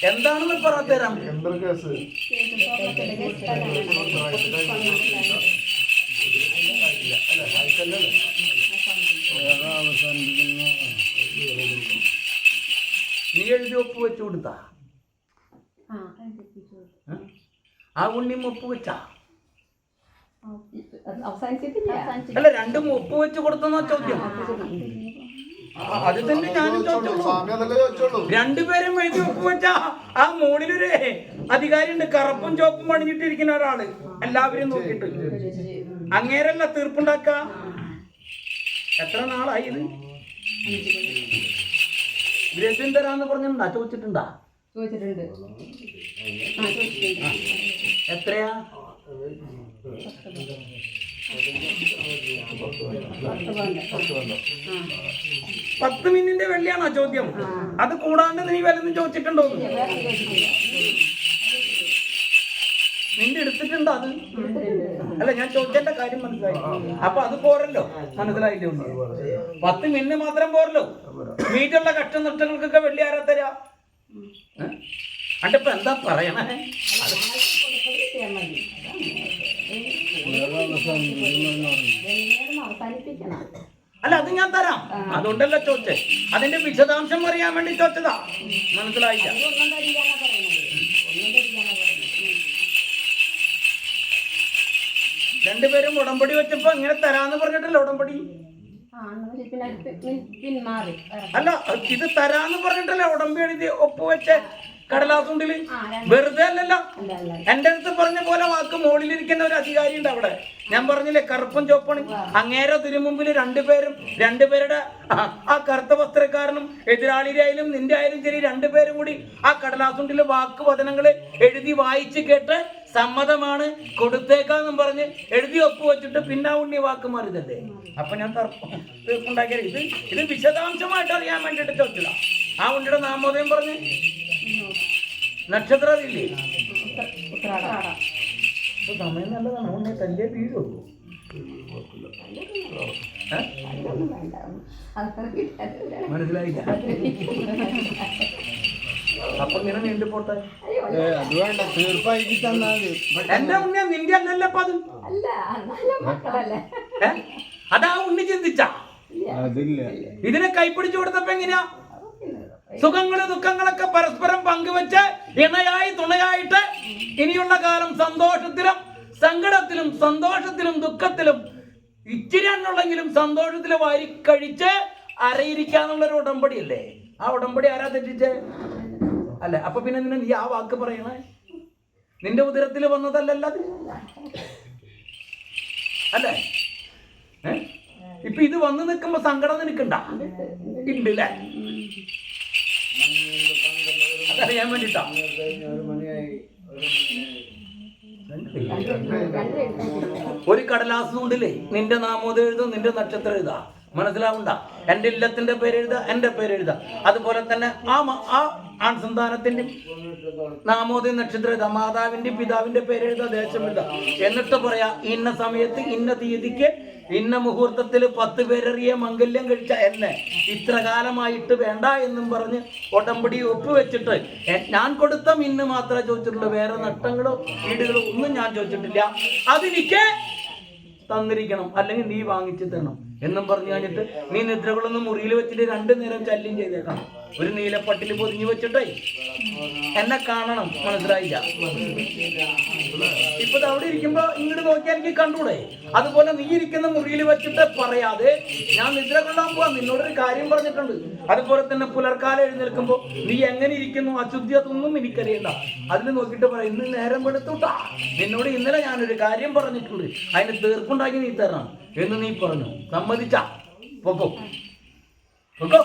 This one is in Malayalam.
എന്താണെന്ന് പറഞ്ഞുതരാം. നീ എഴുതി ഒപ്പ് വെച്ചു കൊടുത്താ? ആ ഉണ്ണിയും ഒപ്പ് വെച്ചാ? അല്ല, രണ്ടും ഒപ്പ് വെച്ച് കൊടുത്തെന്നാ ചോദ്യം. അത് തന്നെ ഞാനും ചോദിച്ചോളൂ. രണ്ടുപേരും എഴുതി ഒപ്പ് വെച്ചാ ആ മോളിലൊരു അധികാരി ഉണ്ട്, കറുപ്പും ചോപ്പും അണിഞ്ഞിട്ടിരിക്കുന്ന ഒരാള്, എല്ലാവരും നോക്കിയിട്ട്. അങ്ങേരല്ല തീർപ്പുണ്ടാക്ക. എത്ര നാളായി ഇത്? ഗ്രഹം തരാന്ന് പറഞ്ഞിട്ടുണ്ടാ? ചോദിച്ചിട്ടുണ്ടാ? എത്രയാ? 10 മിനിന്റെ വെള്ളിയാണോ ചോദ്യം? അത് കൂടാണ്ട് നീ വല്ലതും ചോദിച്ചിട്ടുണ്ടോ? നിന്റെ എടുത്തിട്ടുണ്ടോ അത്? അല്ല, ഞാൻ ചോദിച്ചതിന്റെ കാര്യം മനസ്സിലായി. അപ്പൊ അത് പോരല്ലോ, മനസ്സിലായില്ലേ? 10 മിനിറ്റ് മാത്രം പോരല്ലോ. മീറ്റുള്ള കഷ്ടനഷ്ടങ്ങൾക്കൊക്കെ വെള്ളി ആരാ തരാ? അണ്ടിപ്പോ എന്താ പറയണേ? അല്ല, അത് ഞാൻ തരാം, അതുകൊണ്ടല്ല ചോദിച്ചേ. അതിന്റെ വിശദാംശം അറിയാൻ വേണ്ടി ചോദിച്ചതാ, മനസ്സിലായില്ല? രണ്ടുപേരും ഉടമ്പടി വെച്ചപ്പോ ഇങ്ങനെ തരാന്ന് പറഞ്ഞിട്ടല്ലോ ഉടമ്പടി. അല്ല, ഇത് തരാന്ന് പറഞ്ഞിട്ടല്ലേ ഉടമ്പടി എഴുതി ഒപ്പുവെച്ച് കടലാസുണ്ടില്. വെറുതെ അല്ലല്ലോ. എന്റെ അടുത്ത് പറഞ്ഞ പോലെ വാക്ക് മോളിലിരിക്കുന്ന ഒരു അധികാരി ഉണ്ട് അവിടെ. ഞാൻ പറഞ്ഞില്ലേ, കറുപ്പും ചോപ്പണ്. അങ്ങേരെ തിരുമുമ്പിൽ രണ്ടുപേരുടെ ആ കറുത്ത വസ്ത്രക്കാരനും എതിരാളിയായാലും നിന്റെ ആയാലും ശരി, രണ്ടുപേരും കൂടി ആ കടലാസുണ്ടില് വാക്ക് വചനങ്ങള് എഴുതി വായിച്ച് കേട്ട് സമ്മതമാണ് കൊടുത്തേക്കാന്നും പറഞ്ഞ് എഴുതി ഒപ്പ് വെച്ചിട്ട് പിന്നെ ഉണ്ണി വാക്ക് മാറിയതല്ലേ. അപ്പൊ ഞാൻ തീർപ്പുണ്ടാക്കിയത് ഇത് വിശദാംശമായിട്ട് അറിയാൻ വേണ്ടിട്ട് ചോദിച്ചതാ. ആ ഉണ്ണിയുടെ നാമോദയം പറഞ്ഞ് നക്ഷത്രം ഇല്ലേ? സമയം നല്ലതാണ്. ഉണ്ണി തല്ലേ വീഴുള്ളൂ. മനസ്സിലായില്ല? അപ്പൊ ഇങ്ങനെ നീണ്ടു പോട്ടെ. എന്റെ ഉണ്ണിയ നിന്റെ അല്ലല്ലോ അപ്പൊ അത്. അതാ ഉണ്ണി ചിന്തിച്ച. ഇതിനെ കൈപ്പിടിച്ചു കൊടുത്തപ്പോ എങ്ങനെയാ? സുഖങ്ങളും ദുഃഖങ്ങളൊക്കെ പരസ്പരം പങ്കുവെച്ച് ഇണയായി തുണയായിട്ട് ഇനിയുള്ള കാലം സന്തോഷത്തിലും സങ്കടത്തിലും സന്തോഷത്തിലും ദുഃഖത്തിലും ഇച്ചിരി എന്നുള്ളെങ്കിലും സന്തോഷത്തിലും വാരിക്കഴിച്ച് അരയിരിക്കാന്നുള്ളൊരു ഉടമ്പടിയല്ലേ. ആ ഉടമ്പടി ആരാ തെറ്റിച്ചേ? അല്ല, അപ്പൊ പിന്നെ നീ ആ വാക്ക് പറയണേ? നിന്റെ ഉദരത്തിൽ വന്നതല്ലല്ലോ അത്, അല്ലേ? ഇപ്പൊ ഇത് വന്ന് നിൽക്കുമ്പോ സങ്കടം നിനക്കുണ്ട? ഇല്ലേ? അതറിയാൻ വേണ്ടിട്ടാ. ഒരു കടലാസ് കൊണ്ടില്ലേ നിന്റെ നാമോദം എഴുതും, നിന്റെ നക്ഷത്രം എഴുതാ. മനസ്സിലാവണ്ട? എന്റെ ഇല്ലത്തിന്റെ പേരെഴുതാ, എന്റെ പേരെഴുതാ. അതുപോലെ തന്നെ ആ ആൺസന്താനത്തിന്റെ നാമോദയ നക്ഷത്രം എഴുതാ, മാതാവിന്റെ പിതാവിന്റെ പേരെഴുതാ, ദേശം എഴുതാ. എന്നിട്ട് പറയാ, ഇന്ന സമയത്ത് ഇന്ന തീയതിക്ക് ഇന്ന മുഹൂർത്തത്തിൽ 10 പേരെറിയ മംഗല്യം കഴിച്ച എന്നെ ഇത്ര കാലമായിട്ട് വേണ്ട എന്നും പറഞ്ഞ് ഉടമ്പടി ഒപ്പുവെച്ചിട്ട് ഞാൻ കൊടുത്ത മിന്ന് മാത്രമേ ചോദിച്ചിട്ടുള്ളൂ. വേറെ നഷ്ടങ്ങളോ വീടുകളോ ഒന്നും ഞാൻ ചോദിച്ചിട്ടില്ല. അതെനിക്ക് തന്നിരിക്കണം, അല്ലെങ്കിൽ നീ വാങ്ങിച്ചു തരണം എന്നും പറഞ്ഞു കഴിഞ്ഞിട്ട് നീ നിദ്രകളൊന്നും മുറിയിൽ വെച്ചിട്ട് 2 നേരം ശല്യം ചെയ്തേക്കണം. ഒരു നീലപ്പട്ടിൽ പൊതിഞ്ഞു വെച്ചിട്ടേ എന്നെ കാണണം. മനസ്സിലായില്ല? ഇപ്പൊ അവിടെ ഇരിക്കുമ്പോ ഇങ്ങോട്ട് നോക്കിയാൽ എനിക്ക് കണ്ടൂടെ? അതുപോലെ നീ ഇരിക്കുന്ന മുറിയിൽ വെച്ചിട്ട് പറയാതെ ഞാൻ നിദ്ര കൊള്ളാൻ പോവാ, നിന്നോടൊരു കാര്യം പറഞ്ഞിട്ടുണ്ട്. അതുപോലെ തന്നെ പുലർക്കാലം എഴുന്നേൽക്കുമ്പോ നീ എങ്ങനെ ഇരിക്കുന്നു, അശുദ്ധി അതൊന്നും എനിക്കറിയണ്ട. അതിൽ നോക്കിയിട്ട് പറയാം, ഇന്ന് നേരം എടുത്തുട്ടാ, നിന്നോട് ഇന്നലെ ഞാനൊരു കാര്യം പറഞ്ഞിട്ടുണ്ട്, അതിന് തീർപ്പുണ്ടാക്കി നീ തരണം എന്ന് നീ പറഞ്ഞു. സമ്മതിച്ചാ? പൊക്കോ പൊക്കോ.